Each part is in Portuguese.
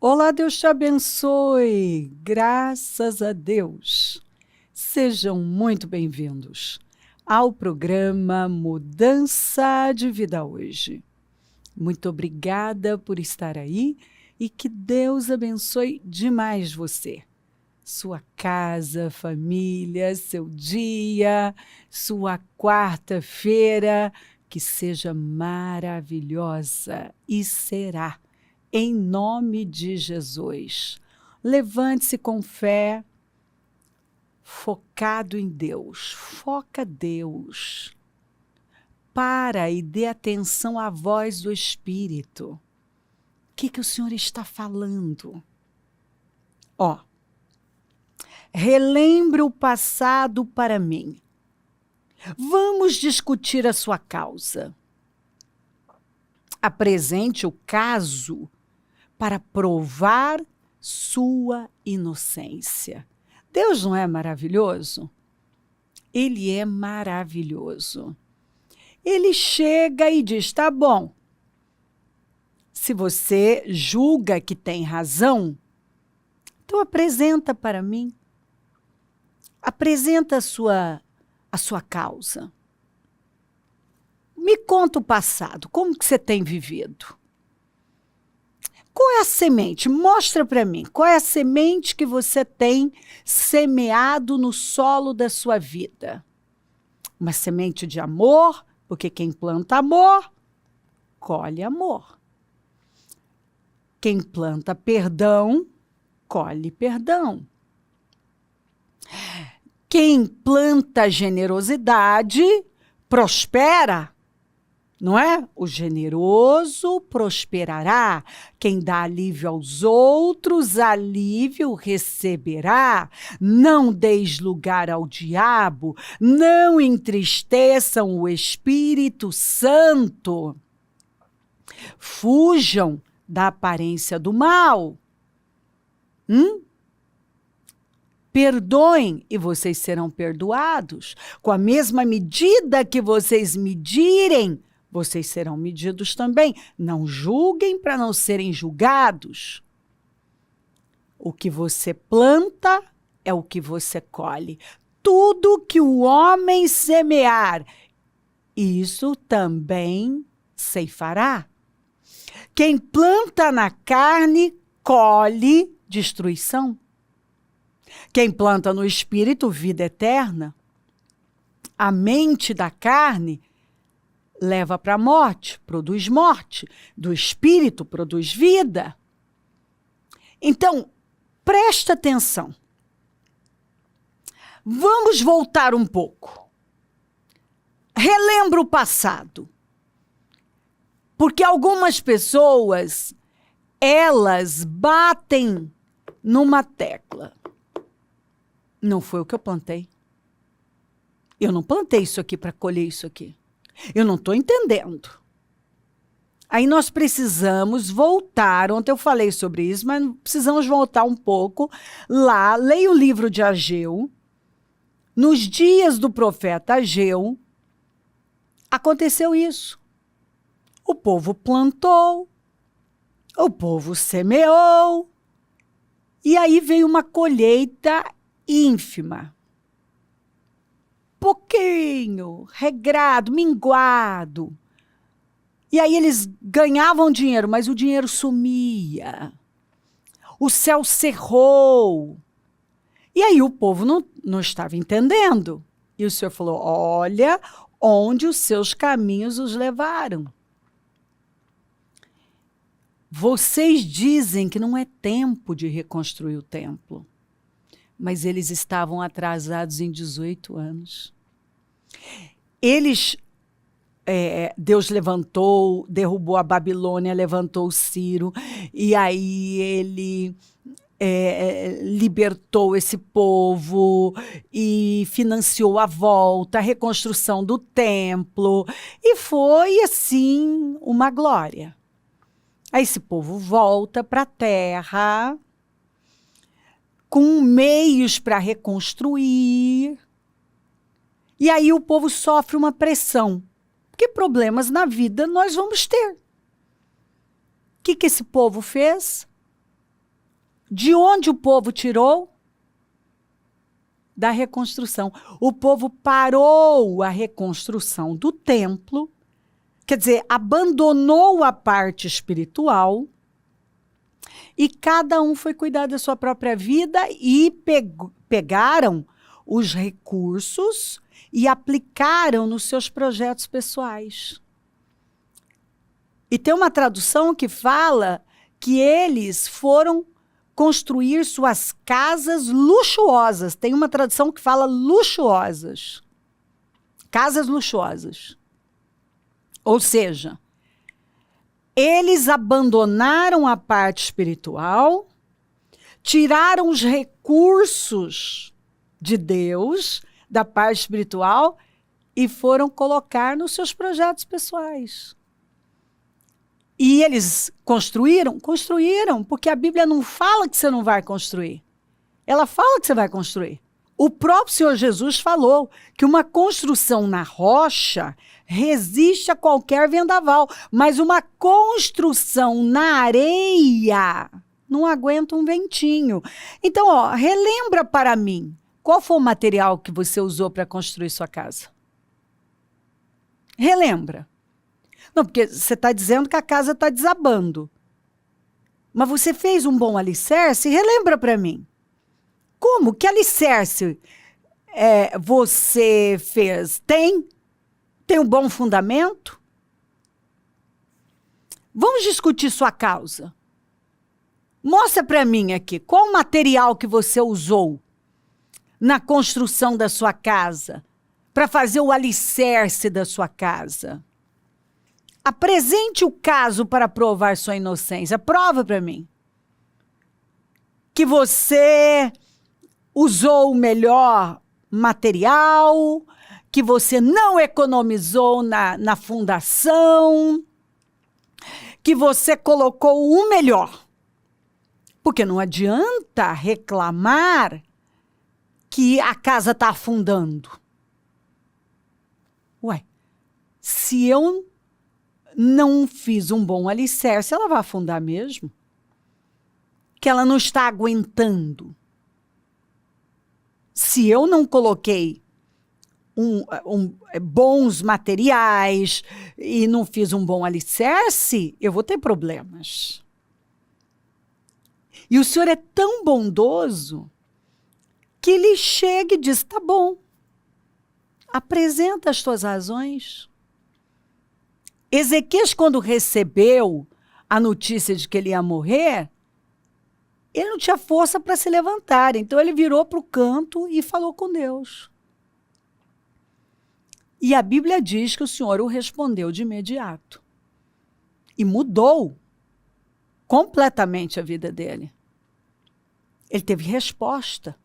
Olá, Deus te abençoe. Graças a Deus. Sejam muito bem-vindos ao programa Mudança de Vida Hoje. Muito obrigada por estar aí e que Deus abençoe demais você. Sua casa, família, seu dia, sua quarta-feira, que seja maravilhosa e será. Em nome de Jesus. Levante-se com fé, focado em Deus. Foca Deus. Para e dê atenção à voz do Espírito. O que o Senhor está falando? Relembre o passado para mim. Vamos discutir a sua causa. Apresente o caso para provar sua inocência. Deus não é maravilhoso? Ele é maravilhoso. Ele chega e diz, tá bom, se você julga que tem razão, então apresenta para mim. Apresenta a sua causa. Me conta o passado, como que você tem vivido? Qual é a semente? Mostra para mim. Qual é a semente que você tem semeado no solo da sua vida? Uma semente de amor, porque quem planta amor, colhe amor. Quem planta perdão, colhe perdão. Quem planta generosidade, prospera. Não é? O generoso prosperará. Quem dá alívio aos outros, alívio receberá. Não deis lugar ao diabo, não entristeçam o Espírito Santo. Fujam da aparência do mal. Perdoem e vocês serão perdoados. Com a mesma medida que vocês medirem, vocês serão medidos também. Não julguem para não serem julgados. O que você planta é o que você colhe. Tudo que o homem semear, isso também ceifará. Quem planta na carne, colhe destruição. Quem planta no espírito, vida eterna. A mente da carne leva para a morte, produz morte. Do espírito, produz vida. Então, presta atenção. Vamos voltar um pouco. Relembra o passado. Porque algumas pessoas, elas batem numa tecla. Não foi o que eu plantei. Eu não plantei isso aqui para colher isso aqui. Eu não estou entendendo. Aí nós precisamos voltar, ontem eu falei sobre isso, mas precisamos voltar um pouco lá, leia o livro de Ageu. Nos dias do profeta Ageu, aconteceu isso. O povo plantou, o povo semeou, e aí veio uma colheita ínfima. Pouquinho, regrado, minguado. E aí eles ganhavam dinheiro, mas o dinheiro sumia. O céu cerrou. E aí o povo não estava entendendo. E o Senhor falou, olha onde os seus caminhos os levaram. Vocês dizem que não é tempo de reconstruir o templo. Mas eles estavam atrasados em 18 anos. Deus levantou, derrubou a Babilônia, levantou o Ciro, e aí ele libertou esse povo e financiou a volta, a reconstrução do templo, e foi, assim, uma glória. Aí esse povo volta para a terra, com meios para reconstruir. E aí o povo sofre uma pressão. Porque problemas na vida nós vamos ter. O que esse povo fez? De onde o povo tirou? Da reconstrução. O povo parou a reconstrução do templo, quer dizer, abandonou a parte espiritual e cada um foi cuidar da sua própria vida e pegaram os recursos e aplicaram nos seus projetos pessoais. E tem uma tradução que fala que eles foram construir suas casas luxuosas. Tem uma tradução que fala luxuosas. Casas luxuosas. Ou seja, eles abandonaram a parte espiritual, tiraram os recursos de Deus, da parte espiritual, e foram colocar nos seus projetos pessoais. E eles construíram? Construíram, porque a Bíblia não fala que você não vai construir. Ela fala que você vai construir. O próprio Senhor Jesus falou que uma construção na rocha resiste a qualquer vendaval, mas uma construção na areia não aguenta um ventinho. Então, relembra para mim, qual foi o material que você usou para construir sua casa? Relembra. Não, porque você está dizendo que a casa está desabando. Mas você fez um bom alicerce? Relembra para mim. Como? Que alicerce você fez? Tem um bom fundamento? Vamos discutir sua causa. Mostra para mim aqui, qual o material que você usou na construção da sua casa, para fazer o alicerce da sua casa? Apresente o caso para provar sua inocência. Prova para mim que você usou o melhor material, que você não economizou na fundação, que você colocou o melhor. Porque não adianta reclamar que a casa está afundando. Ué, se eu não fiz um bom alicerce, ela vai afundar mesmo. Que ela não está aguentando. Se eu não coloquei bons materiais e não fiz um bom alicerce, eu vou ter problemas. E o Senhor é tão bondoso que ele chega e diz, tá bom, apresenta as tuas razões. Ezequias, quando recebeu a notícia de que ele ia morrer, ele não tinha força para se levantar. Então ele virou para o canto e falou com Deus. E a Bíblia diz que o Senhor o respondeu de imediato. E mudou completamente a vida dele. Ele teve resposta.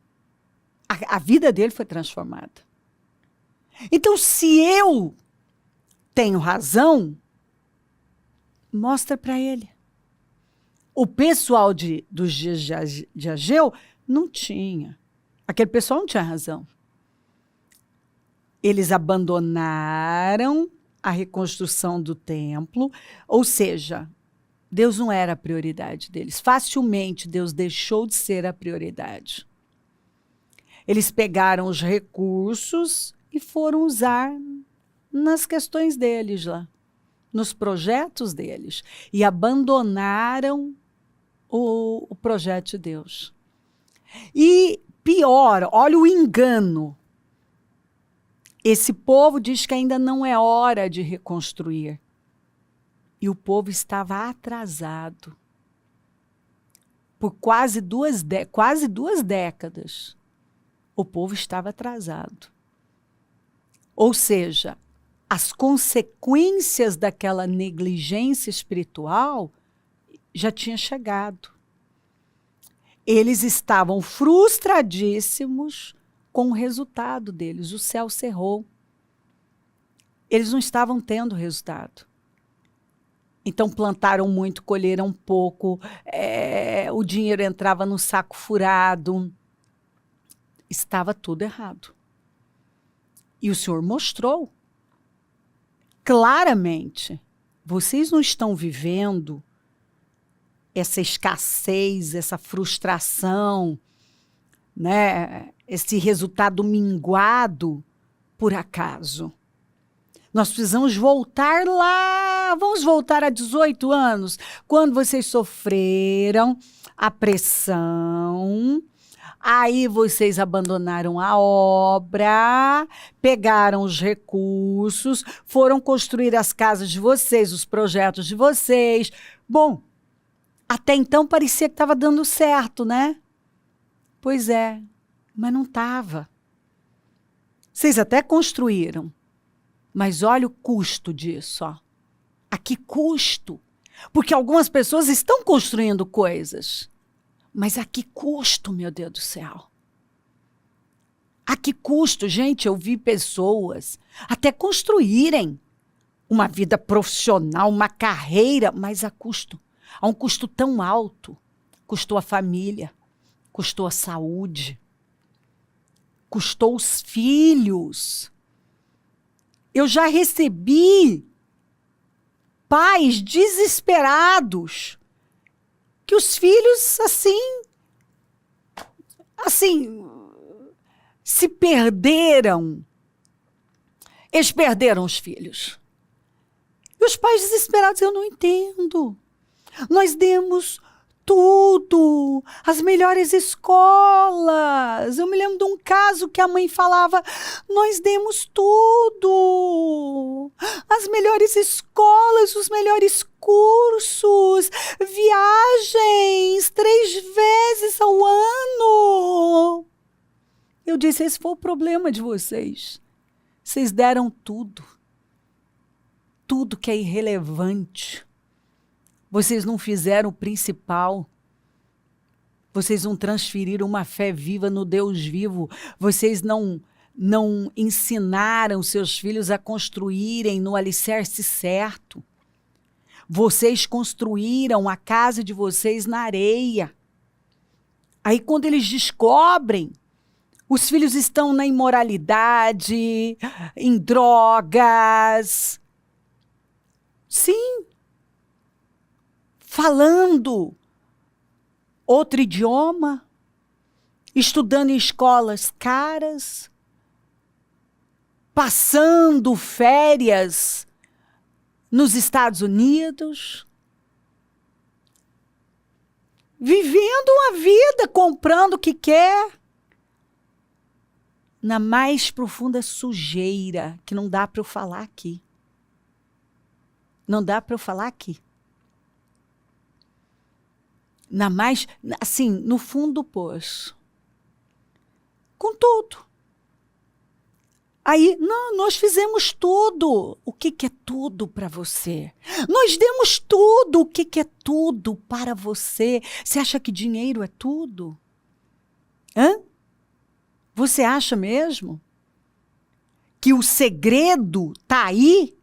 A vida dele foi transformada. Então, se eu tenho razão, mostra para ele. O pessoal dos dias de Ageu não tinha. Aquele pessoal não tinha razão. Eles abandonaram a reconstrução do templo, ou seja, Deus não era a prioridade deles. Facilmente Deus deixou de ser a prioridade. Eles pegaram os recursos e foram usar nas questões deles lá, nos projetos deles, e abandonaram o projeto de Deus. E pior, olha o engano. Esse povo diz que ainda não é hora de reconstruir. E o povo estava atrasado. Por quase duas décadas. O povo estava atrasado. Ou seja, as consequências daquela negligência espiritual já tinham chegado. Eles estavam frustradíssimos com o resultado deles. O céu cerrou. Eles não estavam tendo resultado. Então plantaram muito, colheram pouco, o dinheiro entrava no saco furado. Estava tudo errado. E o Senhor mostrou claramente, vocês não estão vivendo essa escassez, essa frustração, né? Esse resultado minguado por acaso. Nós precisamos voltar lá, vamos voltar a 18 anos, quando vocês sofreram a pressão, aí vocês abandonaram a obra, pegaram os recursos, foram construir as casas de vocês, os projetos de vocês. Bom, até então parecia que estava dando certo, né? Pois é, mas não estava. Vocês até construíram. Mas olha o custo disso, ó. A que custo? Porque algumas pessoas estão construindo coisas. Mas a que custo, meu Deus do céu? A que custo? Gente, eu vi pessoas até construírem uma vida profissional, uma carreira, mas a custo. A um custo tão alto. Custou a família, custou a saúde, custou os filhos. Eu já recebi pais desesperados, que os filhos, assim, se perderam. Eles perderam os filhos. E os pais desesperados, eu não entendo. Nós demos tudo, as melhores escolas. Eu me lembro de um caso que a mãe falava, nós demos tudo, as melhores escolas, os melhores cursos, viagens 3 vezes ao ano. Eu disse, esse foi o problema de vocês. Vocês deram tudo que é irrelevante. Vocês não fizeram o principal. Vocês não transferiram uma fé viva no Deus vivo. Vocês não ensinaram seus filhos a construírem no alicerce certo. Vocês construíram a casa de vocês na areia. Aí quando eles descobrem, os filhos estão na imoralidade, em drogas. Sim. Falando outro idioma, estudando em escolas caras, passando férias nos Estados Unidos, vivendo uma vida, comprando o que quer, na mais profunda sujeira, que não dá para eu falar aqui. Não dá para eu falar aqui. Assim, no fundo do poço. Com tudo. Aí, não, nós fizemos tudo. O que é tudo para você? Nós demos tudo. O que é tudo para você? Você acha que dinheiro é tudo? Hã? Você acha mesmo? Que o segredo está aí?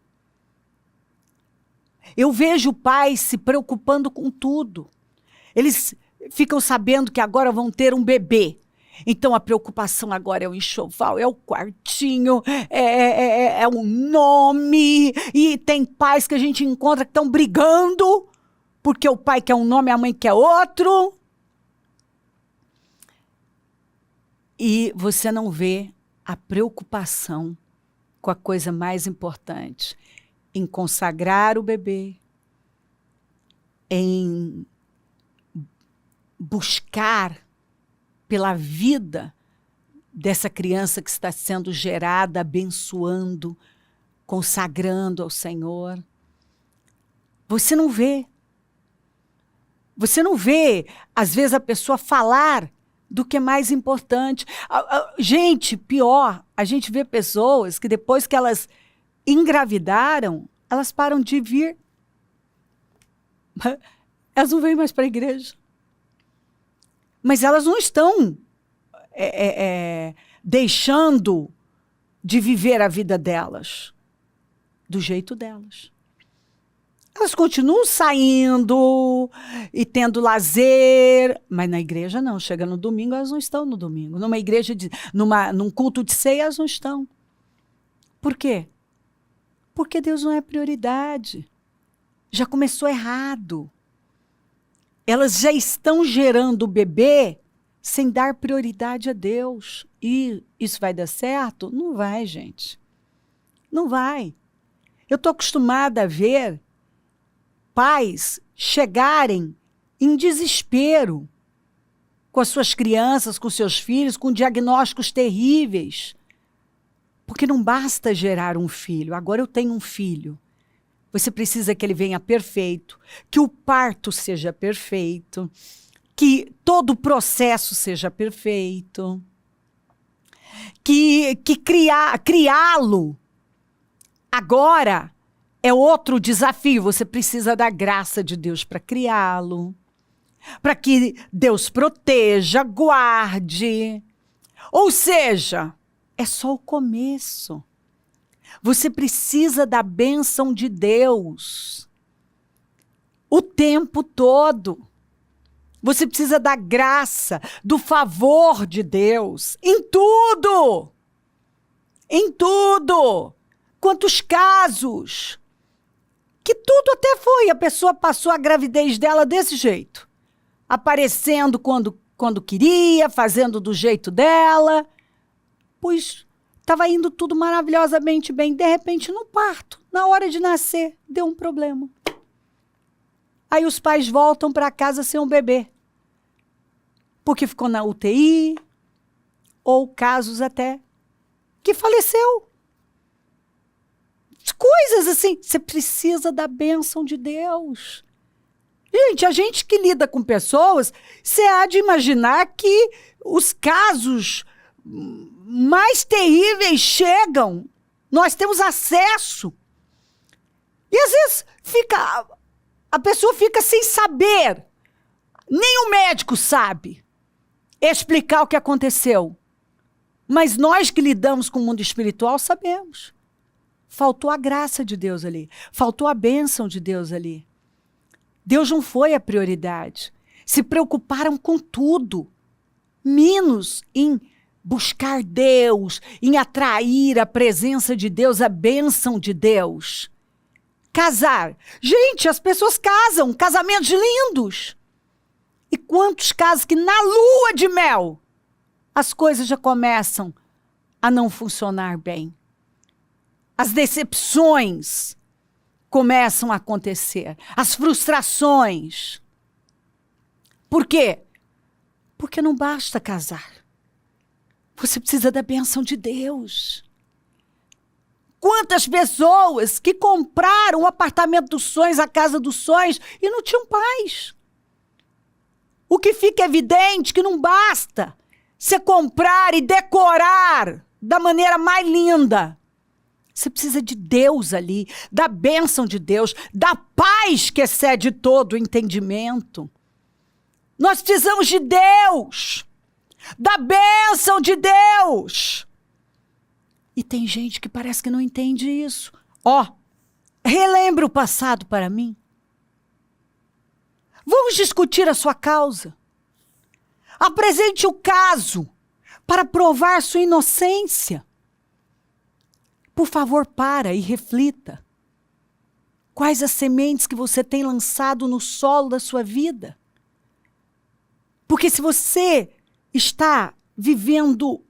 Eu vejo pais se preocupando com tudo. Eles ficam sabendo que agora vão ter um bebê. Então, a preocupação agora é o enxoval, é o quartinho, é o nome. E tem pais que a gente encontra que estão brigando, porque o pai quer um nome e a mãe quer outro. E você não vê a preocupação com a coisa mais importante, em consagrar o bebê, em buscar pela vida dessa criança que está sendo gerada, abençoando, consagrando ao Senhor. Você não vê. Você não vê, às vezes, a pessoa falar do que é mais importante. Gente, pior, a gente vê pessoas que depois que elas engravidaram, elas param de vir. Elas não vêm mais para a igreja. Mas elas não estão deixando de viver a vida delas do jeito delas. Elas continuam saindo e tendo lazer, mas na igreja não. Chega no domingo, elas não estão no domingo. Numa igreja, num culto de ceia, elas não estão. Por quê? Porque Deus não é prioridade. Já começou errado. elas já estão gerando o bebê sem dar prioridade a Deus. E isso vai dar certo? Não vai, gente. Não vai. Eu estou acostumada a ver pais chegarem em desespero com as suas crianças, com seus filhos, com diagnósticos terríveis. Porque não basta gerar um filho. Agora eu tenho um filho. Você precisa que ele venha perfeito, que o parto seja perfeito, que todo o processo seja perfeito, que criá-lo agora é outro desafio. Você precisa da graça de Deus para criá-lo, para que Deus proteja, guarde. Ou seja, é só o começo. Você precisa da bênção de Deus o tempo todo. Você precisa da graça, do favor de Deus em tudo. Em tudo. Quantos casos que tudo até foi. A pessoa passou a gravidez dela desse jeito. Aparecendo quando queria, fazendo do jeito dela. Pois estava indo tudo maravilhosamente bem. De repente, no parto, na hora de nascer, deu um problema. Aí os pais voltam para casa sem um bebê. Porque ficou na UTI, ou casos até que faleceu. Coisas assim. Você precisa da bênção de Deus. Gente, a gente que lida com pessoas, você há de imaginar que os casos mais terríveis chegam. Nós temos acesso. E às vezes a pessoa fica sem saber. Nem o médico sabe explicar o que aconteceu. Mas nós que lidamos com o mundo espiritual sabemos. Faltou a graça de Deus ali. Faltou a bênção de Deus ali. Deus não foi a prioridade. Se preocuparam com tudo, menos em buscar Deus, em atrair a presença de Deus, a bênção de Deus. Casar. Gente, as pessoas casam, casamentos lindos. E quantos casos que na lua de mel as coisas já começam a não funcionar bem. As decepções começam a acontecer. As frustrações. Por quê? Porque não basta casar. Você precisa da bênção de Deus. Quantas pessoas que compraram o apartamento dos sonhos, a casa dos sonhos, e não tinham paz. O que fica evidente que não basta você comprar e decorar da maneira mais linda. Você precisa de Deus ali, da bênção de Deus, da paz que excede todo o entendimento. Nós precisamos de Deus, da bênção de Deus. E tem gente que parece que não entende isso. Relembra o passado para mim. Vamos discutir a sua causa. Apresente o caso para provar sua inocência. Por favor, para e reflita. Quais as sementes que você tem lançado no solo da sua vida? Porque se você está vivendo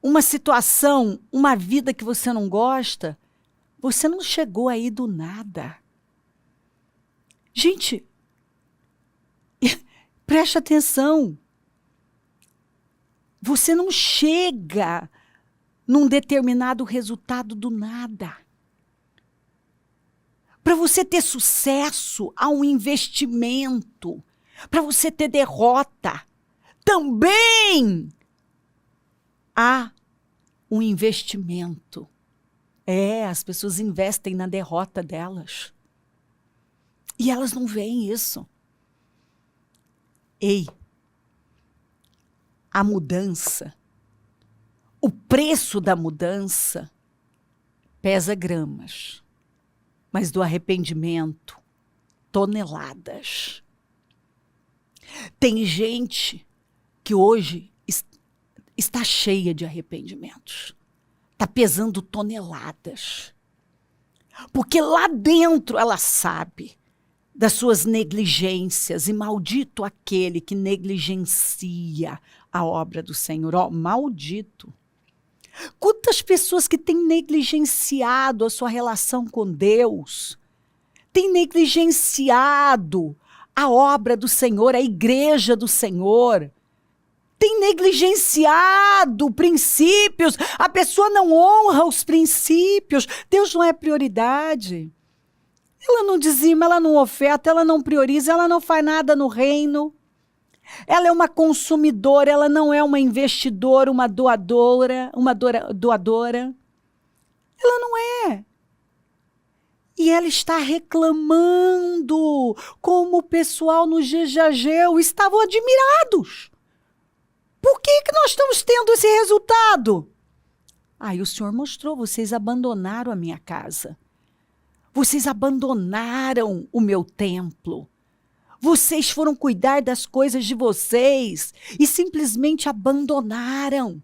uma situação, uma vida que você não gosta, você não chegou aí do nada. Gente, preste atenção. Você não chega num determinado resultado do nada. Para você ter sucesso, há um investimento. Para você ter derrota, também há um investimento. As pessoas investem na derrota delas. E elas não veem isso. A mudança, o preço da mudança pesa gramas, mas do arrependimento, toneladas. Tem gente que hoje está cheia de arrependimentos. Está pesando toneladas. Porque lá dentro ela sabe. das suas negligências, e maldito aquele que negligencia a obra do Senhor. Ó, maldito. Quantas pessoas que têm negligenciado a sua relação com Deus, têm negligenciado a obra do Senhor, a igreja do Senhor, tem negligenciado princípios, a pessoa não honra os princípios, Deus não é prioridade. Ela não dizima, ela não oferta, ela não prioriza, ela não faz nada no reino. Ela é uma consumidora, ela não é uma investidora, uma doadora. Ela não é. E ela está reclamando como o pessoal no GJG estavam admirados. Por que nós estamos tendo esse resultado? Aí o Senhor mostrou, vocês abandonaram a minha casa. Vocês abandonaram o meu templo. Vocês foram cuidar das coisas de vocês e simplesmente abandonaram.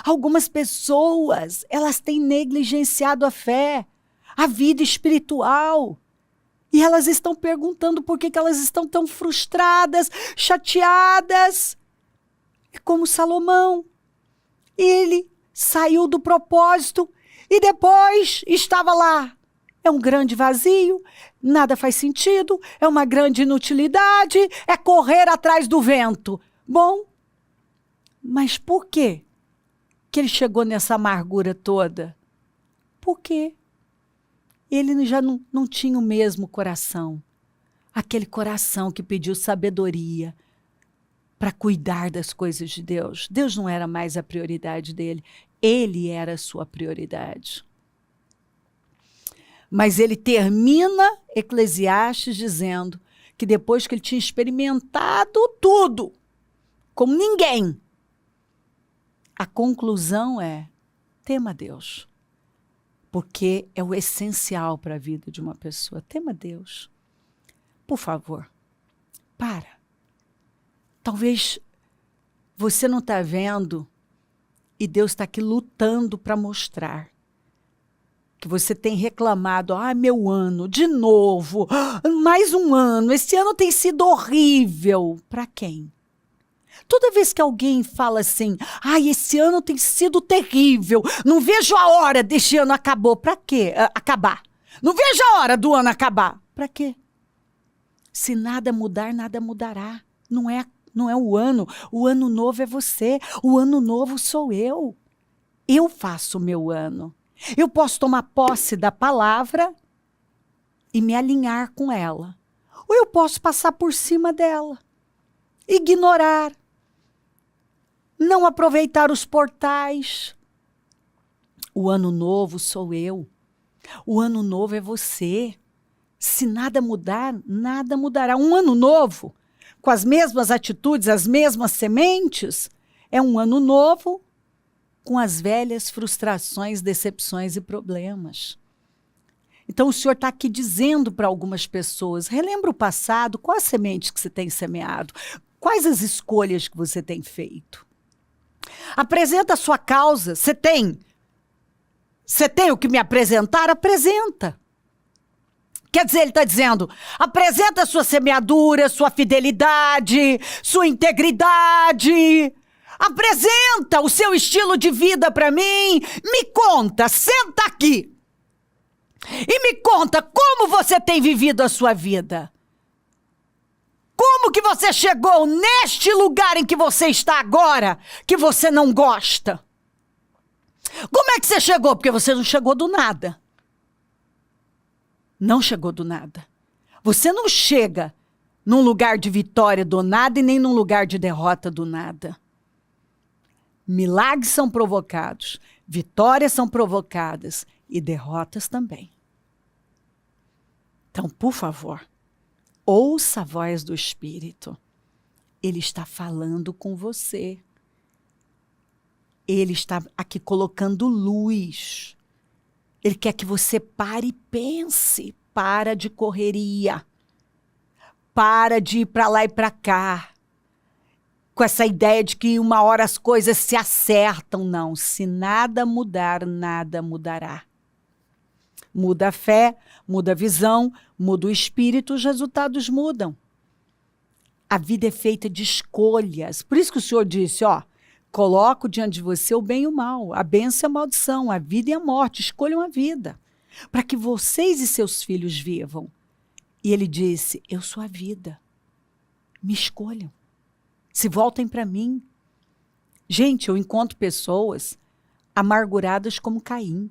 Algumas pessoas, elas têm negligenciado a fé, a vida espiritual. E elas estão perguntando por que elas estão tão frustradas, chateadas. É como Salomão. Ele saiu do propósito e depois estava lá. É um grande vazio, nada faz sentido, é uma grande inutilidade, é correr atrás do vento. Bom, mas por quê que ele chegou nessa amargura toda? Por quê? Ele já não tinha o mesmo coração. Aquele coração que pediu sabedoria para cuidar das coisas de Deus. Deus não era mais a prioridade dele, ele era a sua prioridade. Mas ele termina Eclesiastes dizendo que depois que ele tinha experimentado tudo, como ninguém, a conclusão é: tema Deus. Porque é o essencial para a vida de uma pessoa. Tema Deus. Por favor, para. Talvez você não está vendo e Deus está aqui lutando para mostrar que você tem reclamado, meu ano, de novo, mais um ano, esse ano tem sido horrível. Para quem? Toda vez que alguém fala assim, esse ano tem sido terrível, não vejo a hora deste ano acabar. Não vejo a hora do ano acabar. Para quê? Se nada mudar, nada mudará. Não é o ano novo é você, o ano novo sou eu. Eu faço o meu ano. Eu posso tomar posse da palavra e me alinhar com ela. Ou eu posso passar por cima dela, ignorar, não aproveitar os portais. O ano novo sou eu. O ano novo é você. Se nada mudar, nada mudará. Um ano novo, com as mesmas atitudes, as mesmas sementes, é um ano novo com as velhas frustrações, decepções e problemas. Então o Senhor está aqui dizendo para algumas pessoas, relembra o passado, quais sementes que você tem semeado, quais as escolhas que você tem feito. Apresenta a sua causa, você tem o que me apresentar? Apresenta. Quer dizer, ele está dizendo, apresenta a sua semeadura, sua fidelidade, sua integridade. Apresenta o seu estilo de vida para mim. Me conta, senta aqui. E me conta como você tem vivido a sua vida. Como que você chegou neste lugar em que você está agora, que você não gosta? Como é que você chegou? Porque você não chegou do nada. Não chegou do nada. Você não chega num lugar de vitória do nada e nem num lugar de derrota do nada. Milagres são provocados, vitórias são provocadas e derrotas também. Então, por favor, ouça a voz do Espírito. Ele está falando com você. Ele está aqui colocando luz. Ele quer que você pare e pense. Para de correria. Para de ir para lá e para cá. Com essa ideia de que uma hora as coisas se acertam. Não, se nada mudar, nada mudará. Muda a fé, muda a visão, muda o espírito, os resultados mudam. A vida é feita de escolhas. Por isso que o Senhor disse, coloco diante de você o bem e o mal, a bênção e a maldição, a vida e a morte. Escolham a vida, para que vocês e seus filhos vivam. E ele disse, eu sou a vida. Me escolham. Se voltem para mim. Gente, eu encontro pessoas amarguradas como Caim.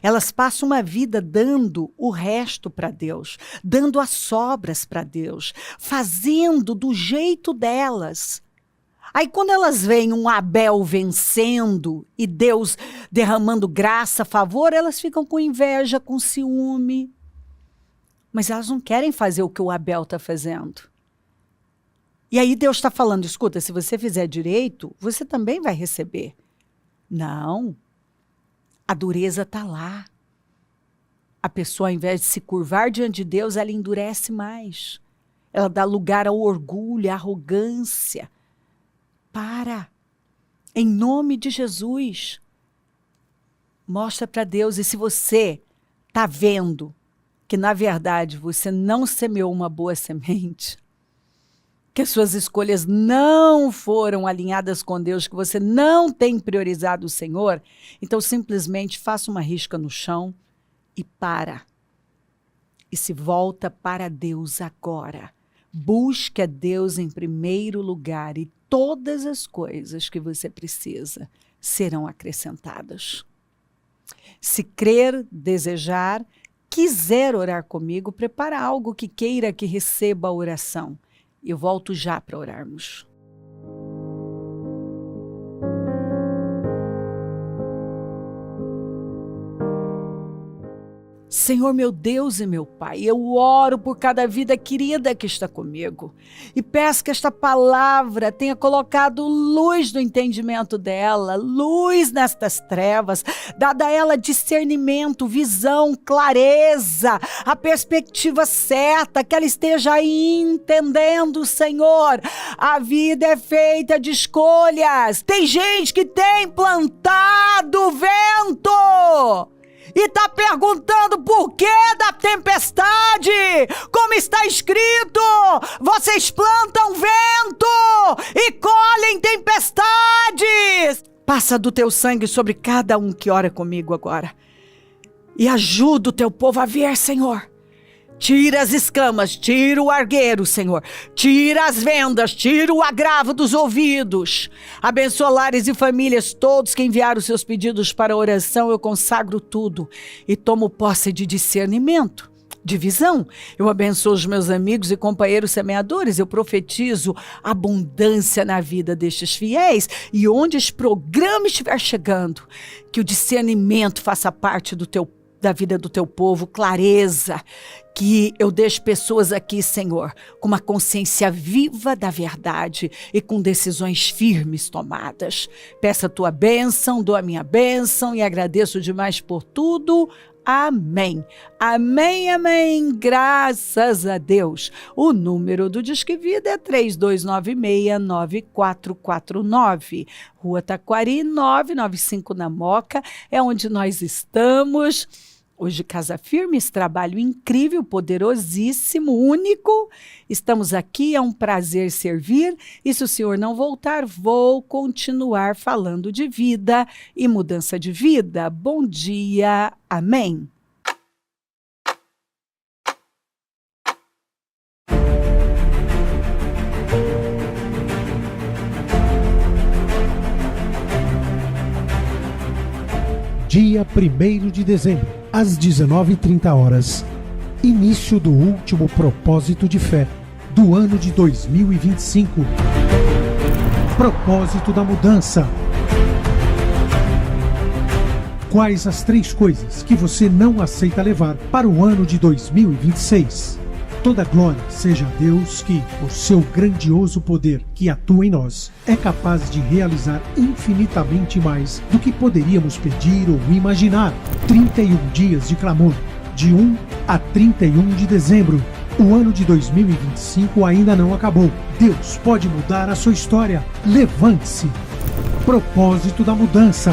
Elas passam uma vida dando o resto para Deus, dando as sobras para Deus, fazendo do jeito delas. Aí quando elas veem um Abel vencendo e Deus derramando graça, favor, elas ficam com inveja, com ciúme. Mas elas não querem fazer o que o Abel está fazendo. E aí Deus está falando, escuta, se você fizer direito, você também vai receber. Não. A dureza está lá. A pessoa, ao invés de se curvar diante de Deus, ela endurece mais. Ela dá lugar ao orgulho, à arrogância. Para. Em nome de Jesus. Mostra para Deus. E se você está vendo que, na verdade, você não semeou uma boa semente, que as suas escolhas não foram alinhadas com Deus, que você não tem priorizado o Senhor, então simplesmente faça uma risca no chão e para. E se volta para Deus agora. Busque a Deus em primeiro lugar e todas as coisas que você precisa serão acrescentadas. Se crer, desejar, quiser orar comigo, prepara algo que queira que receba a oração. Eu volto já para orarmos. Senhor, meu Deus e meu Pai, eu oro por cada vida querida que está comigo e peço que esta palavra tenha colocado luz no entendimento dela, luz nestas trevas, dada a ela discernimento, visão, clareza, a perspectiva certa, que ela esteja entendendo, Senhor. A vida é feita de escolhas. Tem gente que tem plantado vento e está perguntando por que da tempestade. Como está escrito, vocês plantam vento e colhem tempestades. Passa do teu sangue sobre cada um que ora comigo agora. E ajuda o teu povo a ver, Senhor. Tira as escamas, tira o argueiro, Senhor. Tira as vendas, tira o agravo dos ouvidos. Abençoa lares e famílias, todos que enviaram seus pedidos para oração. Eu consagro tudo e tomo posse de discernimento, de visão. Eu abençoo os meus amigos e companheiros semeadores. Eu profetizo abundância na vida destes fiéis. E onde esse programa estiver chegando, que o discernimento faça parte da vida do teu povo, clareza, que eu deixe pessoas aqui, Senhor, com uma consciência viva da verdade e com decisões firmes tomadas. Peço a tua bênção, dou a minha bênção e agradeço demais por tudo. Amém. Amém, amém. Graças a Deus. O número do Disque Vida é 3296-9449. Rua Taquari, 995 na Moca. É onde nós estamos. Hoje, Casa Firme, esse trabalho incrível, poderosíssimo, único. Estamos aqui, é um prazer servir. E se o Senhor não voltar, vou continuar falando de vida e mudança de vida. Bom dia. Amém. Dia 1º de dezembro, às 19h30, início do último propósito de fé do ano de 2025. Propósito da mudança. Quais as 3 coisas que você não aceita levar para o ano de 2026? Toda glória seja a Deus que, por seu grandioso poder que atua em nós, é capaz de realizar infinitamente mais do que poderíamos pedir ou imaginar. 31 dias de clamor, de 1 a 31 de dezembro. O ano de 2025 ainda não acabou. Deus pode mudar a sua história. Levante-se. Propósito da mudança.